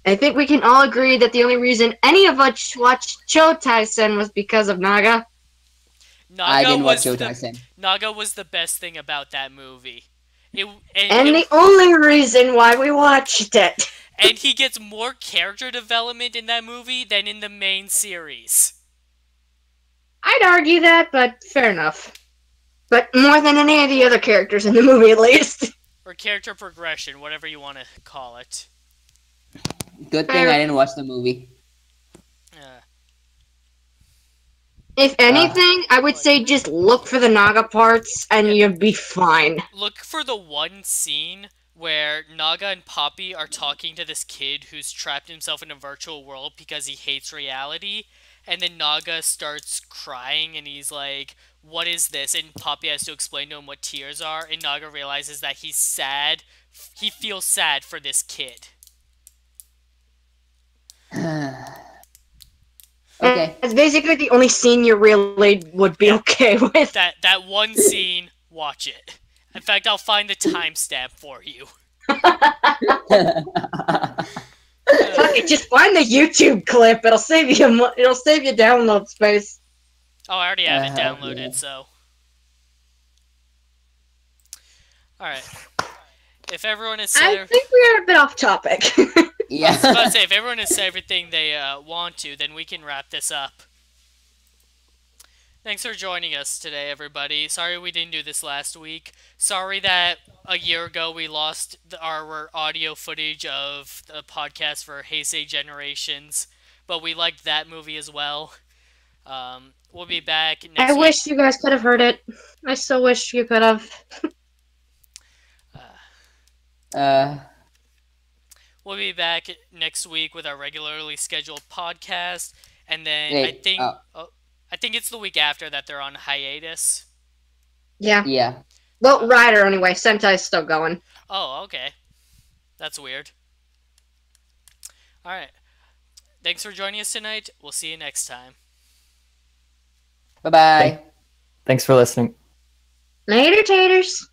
I think we can all agree that the only reason any of us watched Chotai-sen was because of Naga. I Naga didn't watch was Showtime the Sen. Naga was the best thing about that movie. And the only reason why we watched it. And he gets more character development in that movie than in the main series. I'd argue that, but fair enough. But more than any of the other characters in the movie, at least. Or character progression, whatever you want to call it. Good thing I didn't watch the movie. If anything, I would say just look for the Naga parts and you'll be fine. Look for the one scene where Naga and Poppy are talking to this kid who's trapped himself in a virtual world because he hates reality. And then Naga starts crying and he's like, "What is this?" And Poppy has to explain to him what tears are. And Naga realizes that he's sad. He feels sad for this kid. Okay. It's basically the only scene you really would be okay with. That one scene, watch it. In fact, I'll find the timestamp for you. Okay, just find the YouTube clip. It'll save you. It'll save you download space. Oh, I already have it downloaded, yeah. so. Alright. If everyone has I said... think we are a bit off topic. Yeah. I was about to say, if everyone has said everything they want to, then we can wrap this up. Thanks for joining us today, everybody. Sorry we didn't do this last week. Sorry that a year ago we lost our audio footage of the podcast for Heisei Generations, but we liked that movie as well. We'll be back next I week. wish you guys could have heard it. I so wish you could have. We'll be back next week with our regularly scheduled podcast, and then Wait, I think it's the week after that they're on hiatus. Yeah. Yeah. Well, Rider anyway. Sentai's still going. Oh, okay. That's weird. Alright. Thanks for joining us tonight. We'll see you next time. Bye-bye. Thanks for listening. Later, taters.